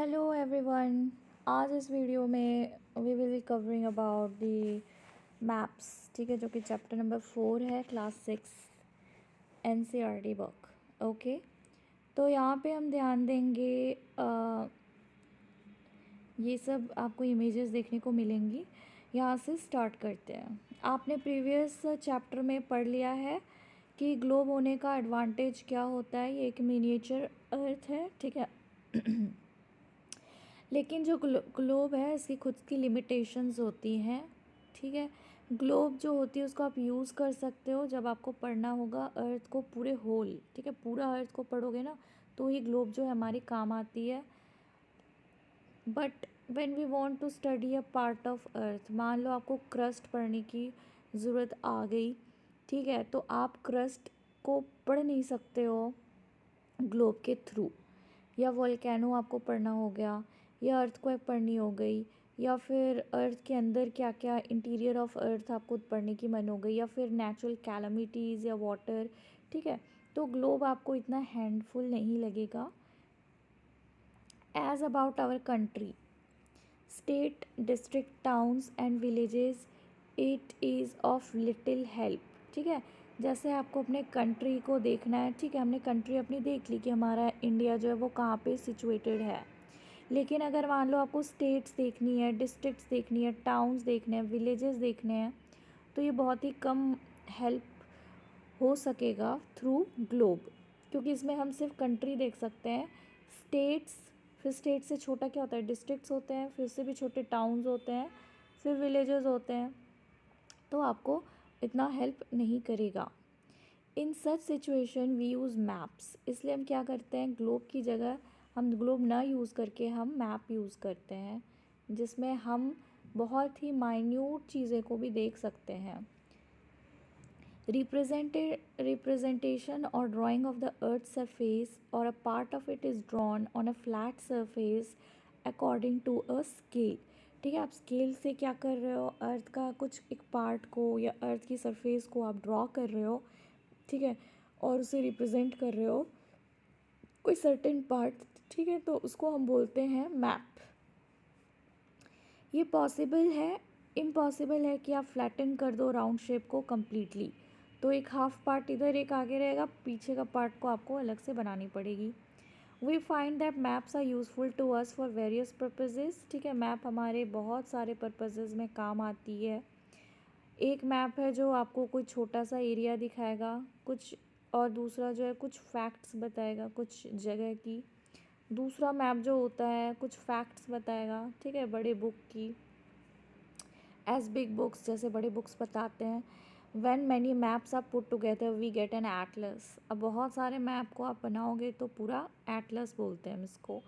Hello everyone. आज इस video में we will be covering about the maps. ठीक है, जो कि चैप्टर नंबर 4 है, क्लास 6 एनसीईआरटी बुक। ओके, तो यहाँ पे हम ध्यान देंगे ये सब आपको इमेजेस देखने को मिलेंगी। यहाँ से स्टार्ट करते हैं। आपने प्रीवियस चैप्टर में पढ़ लिया है कि ग्लोब होने का एडवांटेज क्या होता है। ये एक मिनिएचर अर्थ है, ठीक है। लेकिन जो ग्लोब है इसकी खुद की लिमिटेशंस होती हैं, ठीक है। ग्लोब जो होती है उसको आप यूज़ कर सकते हो जब आपको पढ़ना होगा अर्थ को पूरे होल, ठीक है। पूरा अर्थ को पढ़ोगे ना तो ये ग्लोब जो है हमारी काम आती है। But when we want to study a part of earth, मान लो आपको क्रस्ट पढ़ने की ज़रूरत आ गई, ठीक है, तो आप क्रस्ट को पढ़ नहीं सकते हो ग्लोब के थ्रू। या वोल्केनो आपको पढ़ना हो गया, या अर्थक्वेक पढ़नी हो गई, या फिर अर्थ के अंदर क्या क्या इंटीरियर ऑफ अर्थ आपको पढ़ने की मन हो गई, या फिर नेचुरल कैलामिटीज़ या वाटर, ठीक है। तो ग्लोब आपको इतना हैंडफुल नहीं लगेगा। As about our country, state, district, towns and villages, it is of little help, ठीक है। जैसे आपको अपने कंट्री को देखना है, ठीक है, हमने कंट्री अपनी देख ली कि हमारा इंडिया जो है वो कहाँ पे सिचुएटेड है। लेकिन अगर मान लो आपको स्टेट्स देखनी है, डिस्ट्रिक्ट्स देखनी है, टाउन्स देखने हैं, विलेजेस देखने हैं, तो ये बहुत ही कम हेल्प हो सकेगा थ्रू ग्लोब, क्योंकि इसमें हम सिर्फ कंट्री देख सकते हैं। स्टेट्स, फिर स्टेट से छोटा क्या होता है, डिस्ट्रिक्ट्स होते हैं, फिर से भी छोटे टाउन्स होते हैं, फिर विलेजेस होते हैं, तो आपको इतना हेल्प नहीं करेगा। In such situation we use maps, इसलिए हम क्या करते हैं, ग्लोब की जगह हम ग्लोब ना यूज़ करके हम मैप यूज़ करते हैं, जिसमें हम बहुत ही माइन्यूट चीज़ें को भी देख सकते हैं। Representation or drawing of the earth's surface or a part of it is drawn on a flat surface according to a scale, ठीक है। आप स्केल से क्या कर रहे हो, अर्थ का कुछ एक पार्ट को या अर्थ की सरफेस को आप ड्रॉ कर रहे हो, ठीक है, और उसे रिप्रेजेंट कर रहे हो कोई सर्टेन पार्ट, ठीक है, तो उसको हम बोलते हैं मैप। ये पॉसिबल है, इम्पॉसिबल है कि आप फ्लैटन कर दो राउंड शेप को कम्प्लीटली, तो एक हाफ पार्ट इधर एक आगे रहेगा, पीछे का पार्ट को आपको अलग से बनानी पड़ेगी। We find that maps are useful to us for various purposes, ठीक है। मैप हमारे बहुत सारे पर्पजेज़ में काम आती है। एक मैप है जो आपको कोई छोटा सा एरिया दिखाएगा कुछ, और दूसरा जो है कुछ फैक्ट्स बताएगा कुछ जगह की। दूसरा मैप जो होता है कुछ फैक्ट्स बताएगा, ठीक है, बड़े बुक की, एज बिग बुक्स, जैसे बड़े बुक्स बताते हैं। When many maps are put together we get an atlas. अब बहुत सारे मैप को आप बनाओगे तो पूरा एटलस बोलते हैं हम इसको।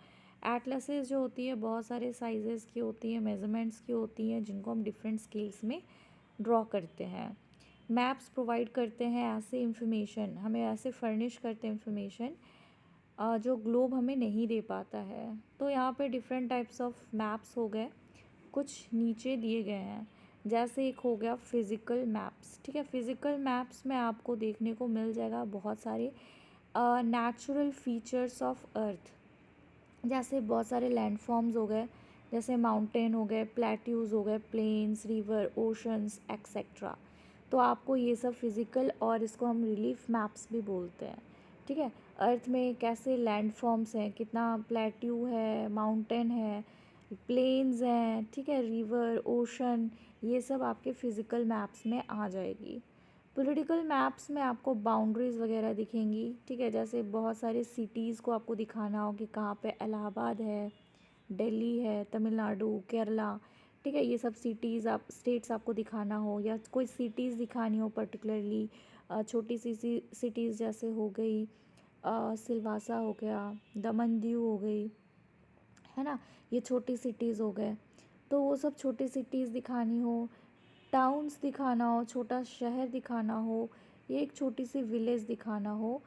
एटलसेस जो होती है बहुत सारे साइजेस की होती है, मेजरमेंट्स की होती हैं, जिनको हम डिफरेंट स्केल्स में ड्रॉ करते हैं। मैप्स प्रोवाइड करते हैं ऐसे इंफॉर्मेशन, हमें ऐसे फर्निश करते हैं इंफॉर्मेशन जो ग्लोब हमें नहीं दे पाता है। तो यहाँ पे डिफरेंट टाइप्स ऑफ मैप्स हो गए, कुछ नीचे दिए गए हैं। जैसे एक हो गया फिज़िकल मैप्स, ठीक है। फिज़िकल मैप्स में आपको देखने को मिल जाएगा बहुत सारे नेचुरल फीचर्स ऑफ अर्थ, जैसे बहुत सारे लैंडफॉर्म्स हो गए, जैसे माउंटेन हो गए, प्लेट्यूज़ हो गए, प्लेन्स, रिवर, ओशंस एक्सेट्रा। तो आपको ये सब फिज़िकल, और इसको हम रिलीफ मैप्स भी बोलते हैं, ठीक है। अर्थ में कैसे लैंडफॉर्म्स हैं, कितना प्लेट्यू है, माउंटेन है, प्लेन्स हैं, ठीक है, रिवर, ओशन, ये सब आपके फिज़िकल मैप्स में आ जाएगी। पॉलिटिकल मैप्स में आपको बाउंड्रीज़ वगैरह दिखेंगी, ठीक है। जैसे बहुत सारे सिटीज़ को आपको दिखाना हो कि कहाँ पे इलाहाबाद है, दिल्ली है, तमिलनाडु, केरला, ठीक है, ये सब सिटीज़ आप स्टेट्स आपको दिखाना हो, या कोई सिटीज़ दिखानी हो पर्टिकुलरली, छोटी सी सिटीज़ जैसे हो गई सिलवासा हो गया, दमन दीव हो गई, है ना, ये छोटी सिटीज़ हो गए। तो वो सब छोटी सिटीज़ दिखानी हो, टाउन्स दिखाना हो, छोटा शहर दिखाना हो, या एक छोटी सी विलेज दिखाना हो,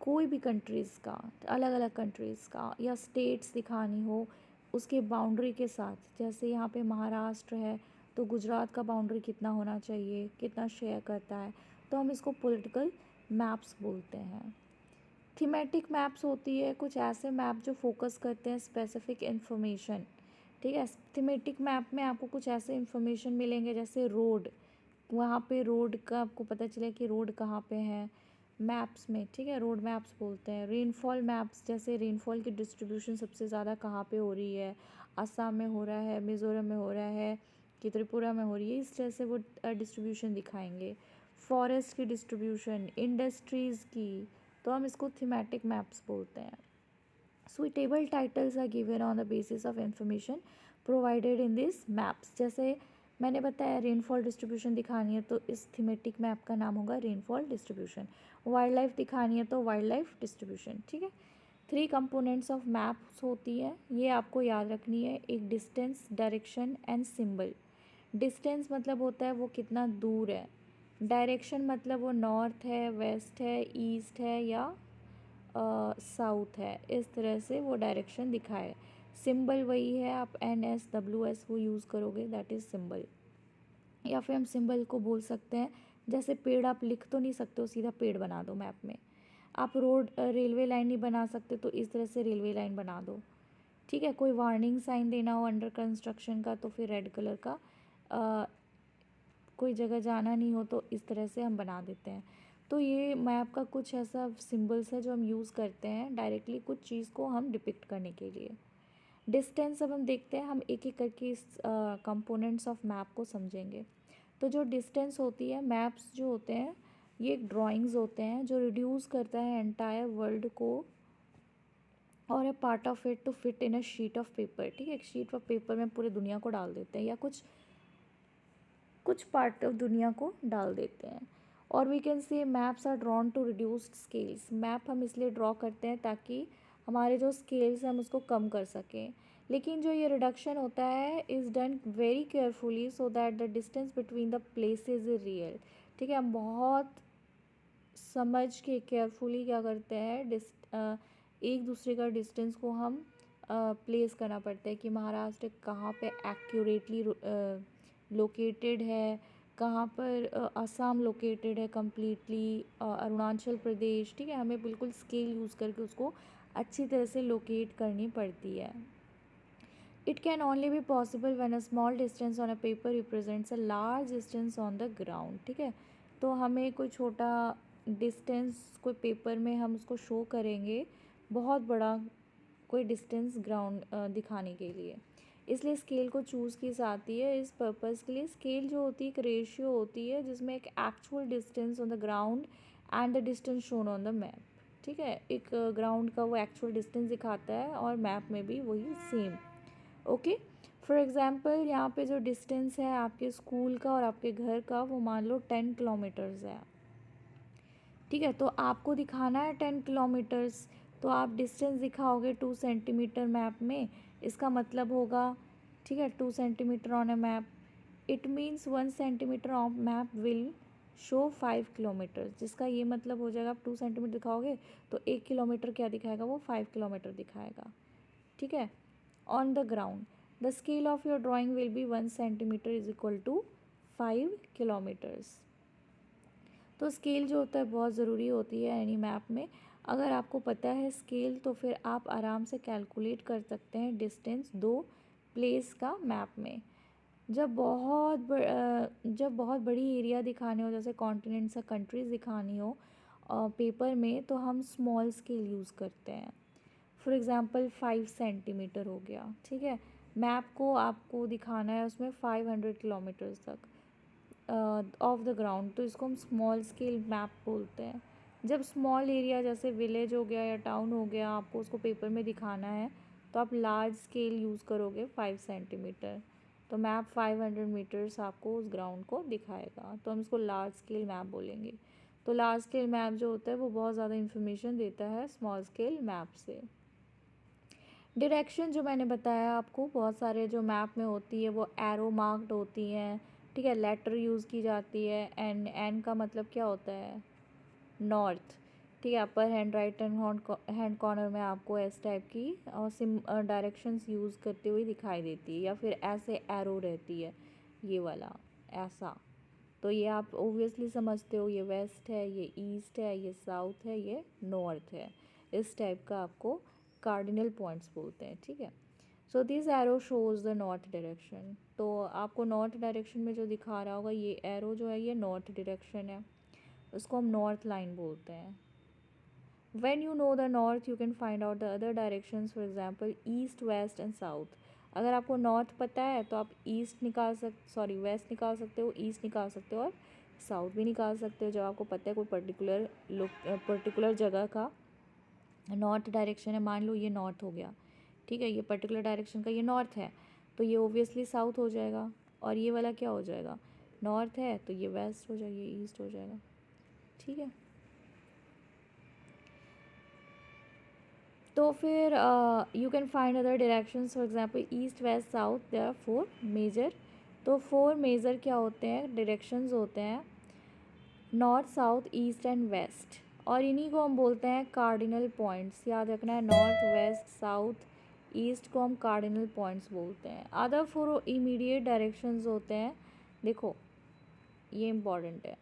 कोई भी कंट्रीज़ का, अलग अलग कंट्रीज़ का, या स्टेट्स दिखानी हो उसके बाउंड्री के साथ। जैसे यहाँ पे महाराष्ट्र है तो गुजरात का बाउंड्री कितना होना चाहिए, कितना शेयर करता है, तो हम इसको पॉलिटिकल मैप्स बोलते हैं। थीमेटिक मैप्स होती है कुछ ऐसे मैप जो फोकस करते हैं स्पेसिफिक इन्फॉर्मेशन, ठीक है। थीमेटिक मैप में आपको कुछ ऐसे इन्फॉर्मेशन मिलेंगे जैसे रोड, वहाँ पे रोड का आपको पता चले कि रोड कहाँ पे है मैप्स में, ठीक है, रोड मैप्स बोलते हैं। रेनफॉल मैप्स, जैसे रेनफॉल की डिस्ट्रीब्यूशन सबसे ज़्यादा कहाँ पे हो रही है, असम में हो रहा है, मिज़ोरम में हो रहा है कि त्रिपुरा में हो रही है, इस तरह से वो डिस्ट्रीब्यूशन दिखाएंगे। फॉरेस्ट की डिस्ट्रीब्यूशन, इंडस्ट्रीज़ की, तो हम इसको थीमेटिक मैप्स बोलते हैं। Suitable titles are given on the basis of information provided in these maps। जैसे मैंने बताया रेनफॉल डिस्ट्रीब्यूशन दिखानी है तो इस थीमेटिक मैप का नाम होगा रेनफॉल डिस्ट्रीब्यूशन। वाइल्ड लाइफ दिखानी है तो वाइल्ड लाइफ डिस्ट्रीब्यूशन, ठीक है। 3 कंपोनेंट्स ऑफ मैप्स होती है, ये आपको याद रखनी है। एक distance, direction and symbol. Distance मतलब होता है वो कितना दूर है, डायरेक्शन मतलब वो नॉर्थ है, वेस्ट है, ईस्ट है या साउथ है, इस तरह से वो डायरेक्शन दिखाए। सिंबल वही है, आप NSWS वो यूज़ करोगे, दैट इज़ सिंबल। या फिर हम सिंबल को बोल सकते हैं, जैसे पेड़ आप लिख तो नहीं सकते हो, सीधा पेड़ बना दो मैप में। आप रोड रेलवे लाइन नहीं बना सकते तो इस तरह से रेलवे लाइन बना दो, ठीक है। कोई वार्निंग साइन देना हो अंडर कंस्ट्रक्शन का तो फिर रेड कलर का, कोई जगह जाना नहीं हो तो इस तरह से हम बना देते हैं। तो ये मैप का कुछ ऐसा सिंबल्स है जो हम यूज़ करते हैं डायरेक्टली कुछ चीज़ को हम डिपिक्ट करने के लिए। डिस्टेंस अब हम देखते हैं, हम एक एक करके इस कंपोनेंट्स ऑफ मैप को समझेंगे। तो जो डिस्टेंस होती है, मैप्स जो होते हैं ये एक ड्राइंग्स होते हैं जो रिड्यूस करता है एंटायर वर्ल्ड को और a part of it to fit in a sheet of paper, ठीक है। एक शीट ऑफ पेपर में पूरी दुनिया को डाल देते हैं या कुछ कुछ पार्ट ऑफ दुनिया को डाल देते हैं। और we can say maps are drawn to reduced scales. Map हम इसलिए ड्रॉ करते हैं ताकि हमारे जो स्केल्स हैं हम उसको कम कर सकें। लेकिन जो ये रिडक्शन होता है is done very carefully so that the distance between the places is real, ठीक है। हम बहुत समझ के केयरफुली क्या करते हैं, एक दूसरे का डिस्टेंस को हम प्लेस करना पड़ता है कि महाराष्ट्र कहाँ पे एक्यूरेटली लोकेटेड है, कहाँ पर असम लोकेटेड है कम्प्लीटली, अरुणाचल प्रदेश, ठीक है। हमें बिल्कुल स्केल यूज़ करके उसको अच्छी तरह से लोकेट करनी पड़ती है। It can only be possible when a small distance on a paper represents a large distance on the ground, ठीक है। तो हमें कोई छोटा डिस्टेंस कोई पेपर में हम उसको शो करेंगे बहुत बड़ा कोई डिस्टेंस ग्राउंड दिखाने के लिए, इसलिए स्केल को चूज़ की जाती है इस पर्पज़ के लिए। स्केल जो होती है एक रेशियो होती है जिसमें एक actual distance on the ground and the distance shown on the map, ठीक है। एक ग्राउंड का वो एक्चुअल डिस्टेंस दिखाता है और मैप में भी वही सेम, ओके। फॉर एग्ज़ाम्पल यहाँ पे जो डिस्टेंस है आपके स्कूल का और आपके घर का वो मान लो 10 किलोमीटर्स है, ठीक है। तो आपको दिखाना है 10 किलोमीटर्स, तो आप डिस्टेंस दिखाओगे 2 सेंटीमीटर मैप में, इसका मतलब होगा, ठीक है, 2 centimetre on a map, it means 1 centimetre of map will show 5 kilometres, जिसका ये मतलब हो जाएगा आप 2 सेंटीमीटर दिखाओगे तो 1 किलोमीटर क्या दिखाएगा, वो 5 किलोमीटर दिखाएगा, ठीक है। On the ground the scale of your drawing will be 1 centimetre is equal to 5 kilometres. तो स्केल जो होता है बहुत ज़रूरी होती है एनी मैप में। अगर आपको पता है स्केल तो फिर आप आराम से कैलकुलेट कर सकते हैं डिस्टेंस दो प्लेस का मैप में। जब बहुत बड़ी एरिया दिखाने हो, जैसे कॉन्टिनेंट्स या कंट्रीज़ दिखानी हो पेपर में, तो हम स्मॉल स्केल यूज़ करते हैं। फॉर एग्ज़ाम्पल 5 सेंटीमीटर हो गया, ठीक है। मैप को आपको दिखाना है उसमें 500 किलोमीटर्स तक ऑफ द ग्राउंड, तो इसको हम स्मॉल स्केल मैप बोलते हैं। जब स्मॉल एरिया जैसे विलेज हो गया या टाउन हो गया आपको उसको पेपर में दिखाना है तो आप लार्ज स्केल यूज़ करोगे 5 सेंटीमीटर, तो मैप 500 मीटर्स आपको उस ग्राउंड को दिखाएगा, तो हम इसको लार्ज स्केल मैप बोलेंगे। तो लार्ज स्केल मैप जो होता है वो बहुत ज़्यादा इन्फॉर्मेशन देता है स्मॉल स्केल मैप से। डायरेक्शन जो मैंने बताया आपको, बहुत सारे जो मैप में होती है वो एरो मार्क्ड होती हैं, ठीक है। लेटर यूज़ की जाती है, एन का मतलब क्या होता है, नॉर्थ, ठीक है। Upper hand, right hand corner में आपको इस टाइप की और डायरेक्शंस यूज़ करते हुए दिखाई देती है, या फिर ऐसे एरो रहती है ये वाला ऐसा। तो ये आप ओबियसली समझते हो, ये वेस्ट है, ये ईस्ट है, ये साउथ है, ये नॉर्थ है। इस टाइप का आपको कार्डिनल पॉइंट्स बोलते हैं, ठीक है। So this arrow shows the north direction. तो आपको नॉर्थ डायरेक्शन में जो दिखा रहा होगा ये एरो जो है ये नॉर्थ डायरेक्शन है, उसको हम नॉर्थ लाइन बोलते हैं। When you know the north, you can find out the other directions, for example, east, west and south. अगर आपको नॉर्थ पता है तो आप ईस्ट निकाल वेस्ट निकाल सकते हो, ईस्ट निकाल सकते हो और साउथ भी निकाल सकते हो। जब आपको पता है कोई पर्टिकुलर जगह का नॉर्थ डायरेक्शन है, मान लो ये नॉर्थ हो गया, ठीक है, ये पर्टिकुलर डायरेक्शन का ये नॉर्थ है, तो ये ओबियसली साउथ हो जाएगा। और ये वाला क्या हो जाएगा, नॉर्थ है तो ये वेस्ट हो जाएगा, ये ईस्ट हो जाएगा, ठीक है। तो फिर you can find other directions, for example east west south, there are 4 major. तो 4 मेजर क्या होते हैं, डायरेक्शंस होते हैं, north south east and west, और इन्हीं को हम बोलते हैं कार्डिनल पॉइंट्स। याद रखना है, नॉर्थ वेस्ट साउथ ईस्ट को हम कार्डिनल पॉइंट्स बोलते हैं। अदर 4 इमीडिएट डायरेक्शंस होते हैं, देखो ये इम्पॉर्टेंट है,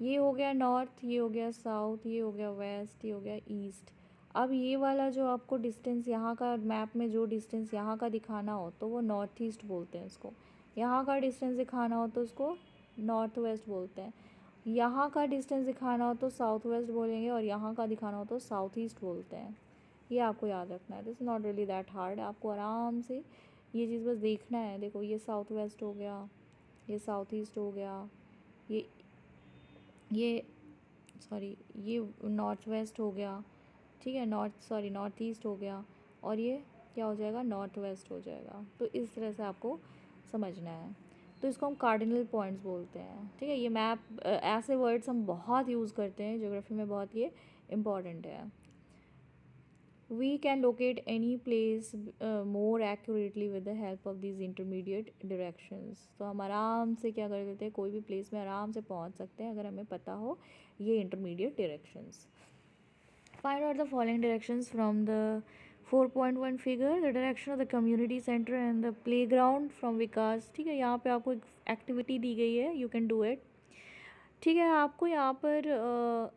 ये हो गया नॉर्थ, ये हो गया साउथ, ये हो गया वेस्ट, ये हो गया ईस्ट। अब ये वाला जो आपको डिस्टेंस यहाँ का मैप में जो डिस्टेंस यहाँ का दिखाना हो तो वो नॉर्थ ईस्ट बोलते हैं इसको, यहाँ का डिस्टेंस दिखाना हो तो उसको नॉर्थ वेस्ट बोलते हैं, यहाँ का डिस्टेंस दिखाना हो तो साउथ वेस्ट बोलेंगे, और यहाँ का दिखाना हो तो साउथ ईस्ट बोलते हैं। ये आपको याद रखना है, this not really that hard, आपको आराम से ये चीज़ बस देखना है। देखो ये साउथ वेस्ट हो गया, ये साउथ ईस्ट हो गया, ये ये ये नॉर्थ वेस्ट हो गया, ठीक है, नॉर्थ ईस्ट हो गया, और ये क्या हो जाएगा, नॉर्थ वेस्ट हो जाएगा। तो इस तरह से आपको समझना है। तो इसको हम कार्डिनल पॉइंट्स बोलते हैं, ठीक है। ये मैप ऐसे वर्ड्स हम बहुत यूज़ करते हैं ज्योग्राफी में, बहुत ये इम्पॉर्टेंट है। We can locate any place more accurately with the help of these intermediate directions. तो हम आराम से क्या कर देते हैं, कोई भी प्लेस में आराम से पहुंच सकते हैं अगर हमें पता हो ये intermediate directions. Find out the following directions from the 4.1 figure. The direction of the community center and the playground from विकास, ठीक है। यहाँ पे आपको एक एक्टिविटी दी गई है, you can do it, ठीक है। आपको यहाँ पर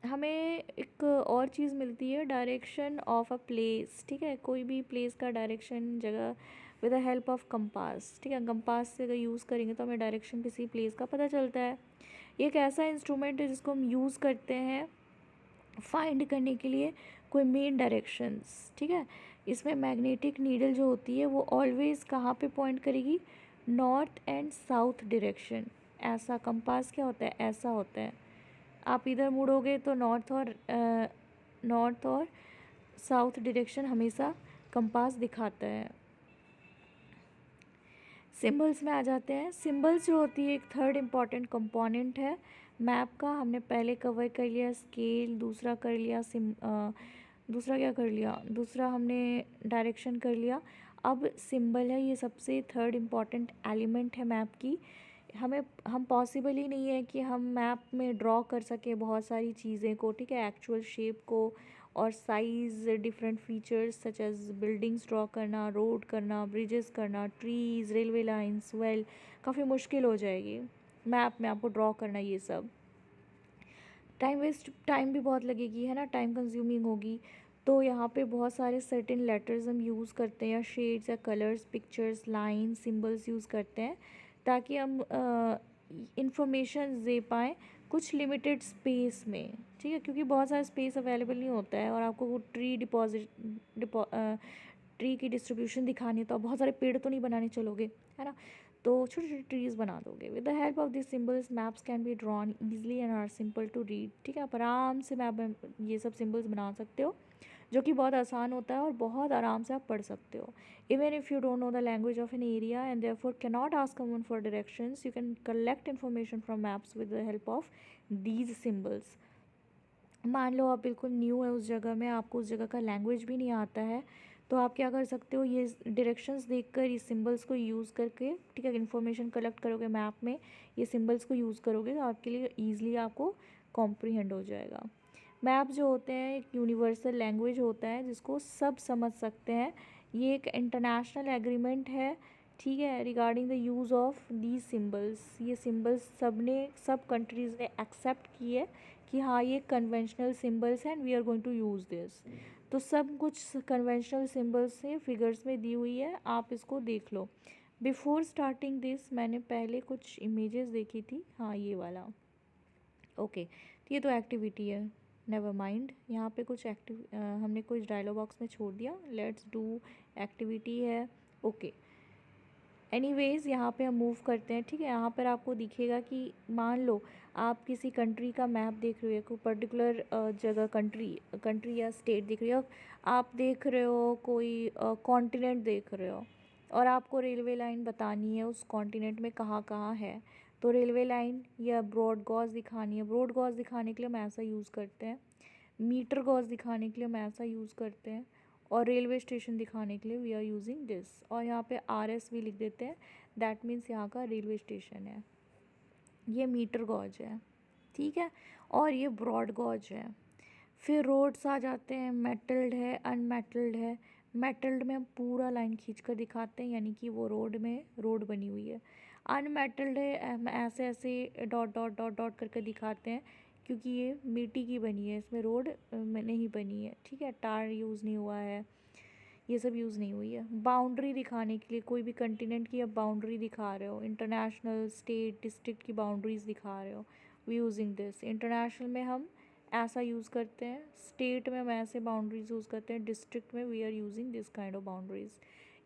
हमें एक और चीज़ मिलती है, डायरेक्शन ऑफ अ प्लेस, ठीक है। कोई भी प्लेस का डायरेक्शन जगह with the help of compass, ठीक है। कंपास से अगर यूज़ करेंगे तो हमें डायरेक्शन किसी प्लेस का पता चलता है। ये एक ऐसा इंस्ट्रूमेंट है जिसको हम यूज़ करते हैं फाइंड करने के लिए कोई मेन डायरेक्शंस, ठीक है। इसमें मैग्नेटिक नीडल जो होती है वो ऑलवेज़ कहाँ पे पॉइंट करेगी, नॉर्थ एंड साउथ डायरेक्शन। ऐसा कंपास क्या होता है, ऐसा होता है, आप इधर मुड़ोगे तो नॉर्थ और साउथ डायरेक्शन हमेशा कंपास दिखाता है। सिंबल्स में आ जाते हैं। सिंबल्स जो होती है एक थर्ड इम्पॉर्टेंट कंपोनेंट है मैप का। हमने पहले कवर कर लिया स्केल, दूसरा कर लिया दूसरा क्या कर लिया, दूसरा हमने डायरेक्शन कर लिया। अब सिंबल है, ये सबसे थर्ड इम्पॉर्टेंट एलिमेंट है मैप की। हम पॉसिबल ही नहीं है कि हम मैप में ड्रॉ कर सकें बहुत सारी चीज़ें को, ठीक है, एक्चुअल शेप को और size, different features such as buildings draw करना, रोड करना, ब्रिजेस करना, ट्रीज़, रेलवे लाइंस, वेल काफ़ी मुश्किल हो जाएगी मैप में आपको ड्रॉ करना। ये सब टाइम भी बहुत लगेगी, है ना, टाइम कंज्यूमिंग होगी। तो यहाँ पे बहुत सारे सर्टेन लेटर्स हम यूज़ करते हैं, या शेड्स या colours, pictures, line, symbols use करते हैं ताकि हम इंफॉर्मेशन दे पाएँ कुछ लिमिटेड स्पेस में, ठीक है, क्योंकि बहुत सारा स्पेस अवेलेबल नहीं होता है और आपको वो ट्री की डिस्ट्रीब्यूशन दिखानी है तो आप बहुत सारे पेड़ तो नहीं बनाने चलोगे, है ना, तो छोटे छोटे ट्रीज़ बना दोगे। With the help of this symbols maps can be drawn easily and are simple to read, ठीक है। आप आराम से मैप में ये सब सिंबल्स बना सकते हो जो कि बहुत आसान होता है और बहुत आराम से आप पढ़ सकते हो। Even if you don't know the language of an area and therefore can not ask someone for directions, you can collect information from maps with the help of these symbols. मान लो आप बिल्कुल न्यू है उस जगह में, आपको उस जगह का लैंग्वेज भी नहीं आता है, तो आप क्या कर सकते हो, ये डायरेक्शंस देखकर इस सिंबल्स को यूज़ करके, ठीक है, इन्फॉर्मेशन कलेक्ट करोगे मैप में, ये सिंबल्स को यूज़ करोगे तो आपके लिए ईजिली आपको कॉम्प्रीहेंड हो जाएगा। मैप जो होते हैं एक यूनिवर्सल लैंग्वेज होता है जिसको सब समझ सकते हैं। ये एक इंटरनेशनल एग्रीमेंट है, ठीक है, regarding the use of these symbols. ये सिंबल्स सब कंट्रीज़ ने एक्सेप्ट किए कि हाँ ये कन्वेंशनल सिम्बल्स हैं and we are going to use this. तो सब कुछ कन्वेंशनल सिम्बल्स से फिगर्स में दी हुई है, आप इसको देख लो। बिफोर स्टार्टिंग दिस मैंने पहले कुछ इमेजेस देखी थी, हाँ ये वाला। ओके तो ये तो एक्टिविटी है, नेवर माइंड। यहाँ पे कुछ हमने कुछ डायलॉग बॉक्स में छोड़ दिया, लेट्स डू एक्टिविटी है। ओके एनीवेज़ यहाँ पे हम मूव करते हैं, ठीक है। यहाँ पर आपको दिखेगा कि मान लो आप किसी कंट्री का मैप देख रहे हो, कोई पर्टिकुलर जगह कंट्री या स्टेट देख रहे हो, आप देख रहे हो कोई कॉन्टिनेंट देख रहे हो और आपको रेलवे लाइन बतानी है उस कॉन्टिनेंट में कहाँ कहाँ है। तो रेलवे लाइन या ब्रॉड गॉज दिखानी है, ब्रॉड गॉज दिखाने के लिए हम ऐसा यूज़ करते हैं। मीटर गॉज दिखाने के लिए हम ऐसा यूज़ करते हैं। और रेलवे स्टेशन दिखाने के लिए वी आर यूजिंग दिस। और यहाँ पे RS भी लिख देते हैं, दैट मीन्स यहाँ का रेलवे स्टेशन है। ये मीटर गॉज है, ठीक है। और ये ब्रॉड गॉज है। फिर रोड्स आ जाते हैं, मेटल्ड है, अनमेटल्ड है। मेटल्ड में हम पूरा लाइन खींच कर दिखाते हैं, यानी कि वो रोड में रोड बनी हुई है। अनमेटल्ड है, हम ऐसे ऐसे डॉट डॉट डॉट डॉट करके दिखाते हैं, क्योंकि ये मिट्टी की बनी है, इसमें रोड नहीं बनी है, ठीक है। टार यूज़ नहीं हुआ है, ये सब यूज़ नहीं हुई है। बाउंड्री दिखाने के लिए, कोई भी कंटिनेंट की आप बाउंड्री दिखा रहे हो, इंटरनेशनल, स्टेट, डिस्ट्रिक्ट की बाउंड्रीज़ दिखा रहे हो, वी यूजिंग दिस। इंटरनेशनल में हम ऐसा यूज़ करते हैं, स्टेट में हम ऐसे बाउंड्रीज यूज़ करते हैं, डिस्ट्रिक्ट में we are using this kind of boundaries.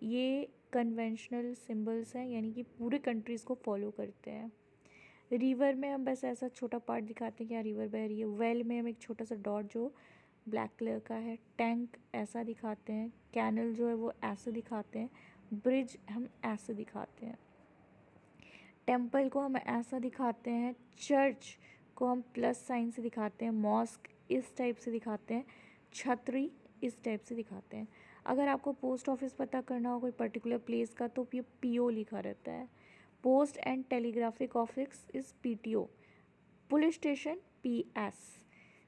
ये कन्वेंशनल सिम्बल्स हैं, यानी कि पूरे कंट्रीज़ को फॉलो करते हैं। रिवर में हम बस ऐसा छोटा पार्ट दिखाते हैं कि हाँ रिवर बह रही है। वेल में हम एक छोटा सा डॉट जो ब्लैक कलर का है। टैंक ऐसा दिखाते हैं, कैनल जो है वो ऐसे दिखाते हैं, ब्रिज हम ऐसे दिखाते हैं, टेम्पल को हम ऐसा दिखाते हैं, चर्च को हम प्लस साइन से दिखाते हैं, मॉस्क इस टाइप से दिखाते हैं, छतरी इस टाइप से दिखाते हैं। अगर आपको पोस्ट ऑफिस पता करना हो कोई पर्टिकुलर प्लेस का, तो ये PO लिखा रहता है। Post and telegraphic office is PTO। Police station PS।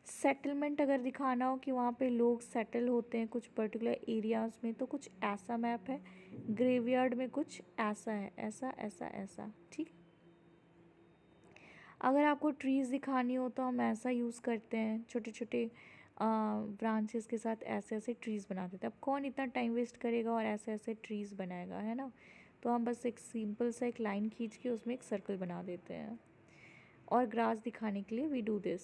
Settlement अगर दिखाना हो कि वहाँ पे लोग सेटल होते हैं कुछ पर्टिकुलर एरियाज़ में, तो कुछ ऐसा मैप है। ग्रेवयार्ड में कुछ ऐसा है, ऐसा ऐसा ऐसा, ठीक। अगर आपको ट्रीज़ दिखानी हो तो हम ऐसा यूज़ करते हैं, छोटे छोटे ब्रांचेस के साथ ऐसे ऐसे ट्रीज़ बना देते हैं। अब कौन इतना टाइम वेस्ट करेगा और ऐसे ऐसे ट्रीज़ बनाएगा, है ना। तो हम बस एक सिंपल सा एक लाइन खींच के उसमें एक सर्कल बना देते हैं। और ग्रास दिखाने के लिए वी डू दिस।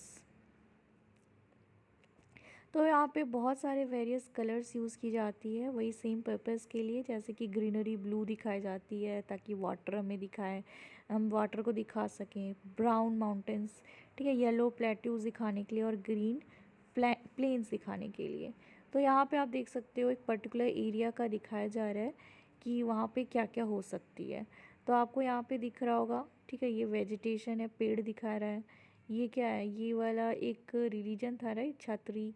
तो यहाँ पे बहुत सारे वेरियस कलर्स यूज़ की जाती है वही सेम पर्पस के लिए, जैसे कि ग्रीनरी ब्लू दिखाई जाती है ताकि वाटर हमें दिखाए, हम वाटर को दिखा सकें। ब्राउन माउंटेन्स, ठीक है, येलो प्लेट्यूज दिखाने के लिए, और ग्रीन प्लेन्स दिखाने के लिए। तो यहाँ पे आप देख सकते हो एक पर्टिकुलर एरिया का दिखाया जा रहा है कि वहाँ पे क्या क्या हो सकती है। तो आपको यहाँ पे दिख रहा होगा, ठीक है, ये वेजिटेशन है, पेड़ दिखा रहा है। ये क्या है, ये वाला एक रिलीजन था, राइट, छतरी।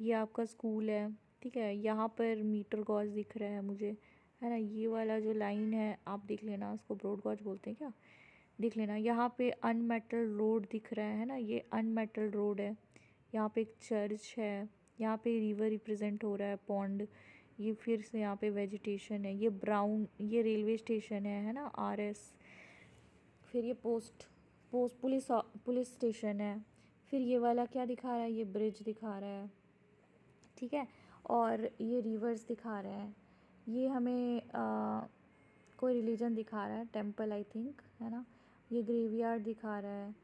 ये आपका स्कूल है, ठीक है। यहाँ पर मीटर गॉज दिख रहा है मुझे, है ना। ये वाला जो लाइन है आप देख लेना, उसको ब्रॉड गॉज बोलते हैं क्या, देख लेना। यहाँ पे अनमेटल रोड दिख रहा है ना, ये अनमेटल रोड है। यहाँ पे एक चर्च है, यहाँ पे रिवर रिप्रेजेंट हो रहा है, पॉन्ड। ये फिर से यहाँ पे वेजिटेशन है, ये ब्राउन, ये रेलवे स्टेशन है ना, RS। फिर ये पोस्ट पुलिस स्टेशन है। फिर ये वाला क्या दिखा रहा है, ये ब्रिज दिखा रहा है, ठीक है। और ये रिवर्स दिखा रहे हैं। ये हमें कोई रिलीजन दिखा रहा है, टेम्पल आई थिंक, है ना। ये ग्रेवयार्ड दिखा रहा है।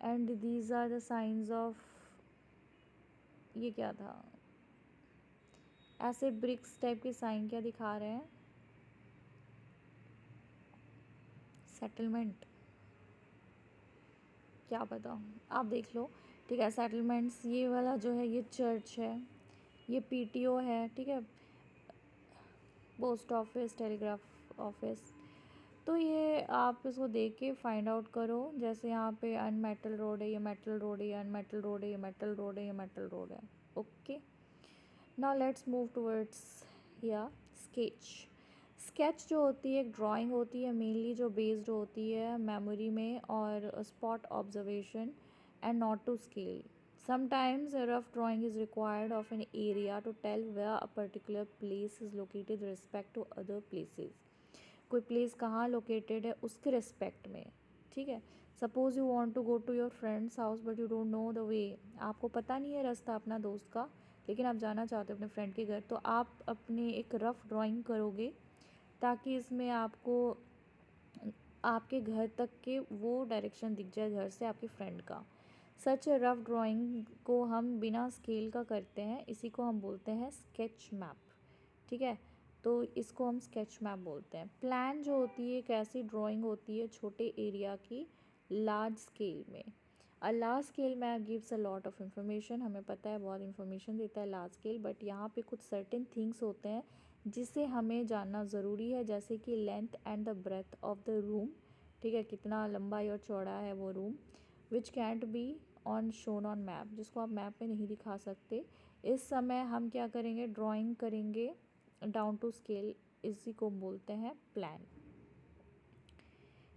And these are the science of, ये क्या था, ऐसे ब्रिक्स टाइप के साइन क्या दिखा रहे हैं, सेटलमेंट, क्या पता, आप देख लो, ठीक है। सेटलमेंट्स, ये वाला जो है ये चर्च है, ये PTO है, ठीक है, पोस्ट ऑफिस, टेलीग्राफ ऑफिस। तो ये आप इसको देख के फाइंड आउट करो। जैसे यहाँ पे अनमेटल रोड है, ये मेटल रोड है, ये अनमेटल रोड है, ये मेटल रोड है, ये मेटल रोड है। Okay, now let's move towards या स्केच। स्केच जो होती है एक ड्राइंग होती है मेनली, जो बेस्ड होती है मेमोरी में और spot observation and not to scale. Sometimes a rough drawing is required of an area to tell where a particular place is located with respect to other places. कोई place कहाँ located है उसके respect में, ठीक है। Suppose you want to go to your friends house but you don't know the way, आपको पता नहीं है रास्ता अपना दोस्त का, लेकिन आप जाना चाहते हो अपने फ्रेंड के घर, तो आप अपने एक रफ़ ड्राइंग करोगे ताकि इसमें आपको आपके घर तक के वो डायरेक्शन दिख जाए घर से आपके फ्रेंड का। सच ए रफ़ ड्राइंग को हम बिना स्केल का करते हैं, इसी को हम बोलते हैं स्केच मैप। ठीक है, तो इसको हम स्केच मैप बोलते हैं। प्लान जो होती है एक ऐसी ड्राइंग होती है छोटे एरिया की लार्ज स्केल में। A large scale map gives a lot of information, हमें पता है बहुत इन्फॉर्मेशन देता है लार्ज स्केल, बट यहाँ पे कुछ सर्टेन थिंग्स होते हैं जिसे हमें जानना ज़रूरी है, जैसे कि length and the breadth of the room. ठीक है, कितना लंबाई और चौड़ा है वो room. Which can't be on shown on map, जिसको आप मैप में नहीं दिखा सकते। इस समय हम क्या करेंगे, ड्राइंग करेंगे डाउन टू स्केल, इसी को बोलते हैं प्लान।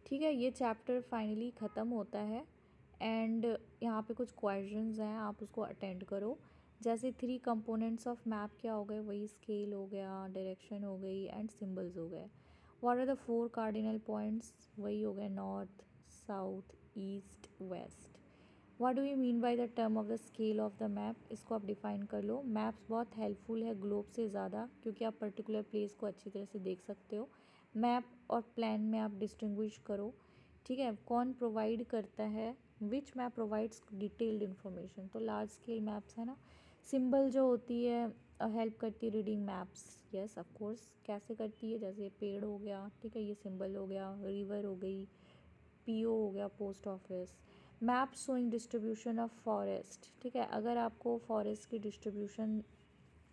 ठीक है, ये चैप्टर फाइनली ख़त्म होता है एंड यहाँ पे कुछ क्वेश्चंस हैं, आप उसको अटेंड करो। जैसे 3 कंपोनेंट्स ऑफ मैप क्या हो गए, वही स्केल हो गया, डायरेक्शन हो गई एंड सिंबल्स हो गए। What are the 4 cardinal points, वही हो गए north, south, east, west. What do you mean by the term of the scale of the map, इसको आप डिफ़ाइन कर लो। मैप्स बहुत हेल्पफुल है ग्लोब से ज़्यादा, क्योंकि आप पर्टिकुलर प्लेस को अच्छी तरह से देख सकते हो। मैप और प्लान में आप डिस्टिंग्विश करो। ठीक है, कौन प्रोवाइड करता है, विच मैप प्रोवाइड्स डिटेल्ड इन्फॉर्मेशन, तो लार्ज स्केल मैप्स है ना। सिंबल जो होती है हेल्प करती है reading maps, yes of course. कैसे करती है, जैसे पेड़ हो गया, ठीक है, ये सिंबल हो गया, रिवर हो गई, पीओ हो गया, post office. Map showing distribution of forest, ठीक है, अगर आपको फॉरेस्ट की डिस्ट्रीब्यूशन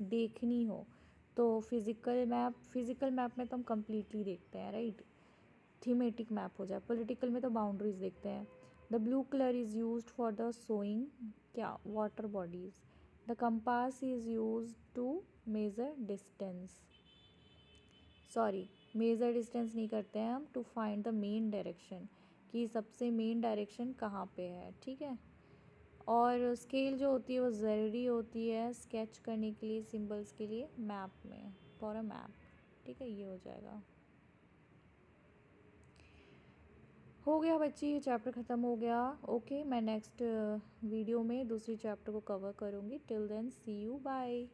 देखनी हो तो फिजिकल मैप में तो हम कम्प्लीटली देखते हैं, राइट। थीमेटिक मैप हो जाए, पॉलिटिकल में तो बाउंड्रीज देखते हैं। The blue colour is use for the showing क्या, water bodies. The compass is use to measure distance, sorry measure distance नहीं करते हैं हम, to find the main direction, कि सबसे मेन डायरेक्शन कहाँ पे है। ठीक है, और स्केल जो होती है वो ज़रूरी होती है स्केच करने के लिए, सिंबल्स के लिए मैप में, फॉर अ मैप। ठीक है, ये हो जाएगा। हो गया बच्ची, ये चैप्टर ख़त्म हो गया। ओके, मैं नेक्स्ट वीडियो में दूसरी चैप्टर को कवर करूँगी। Till then see you, bye.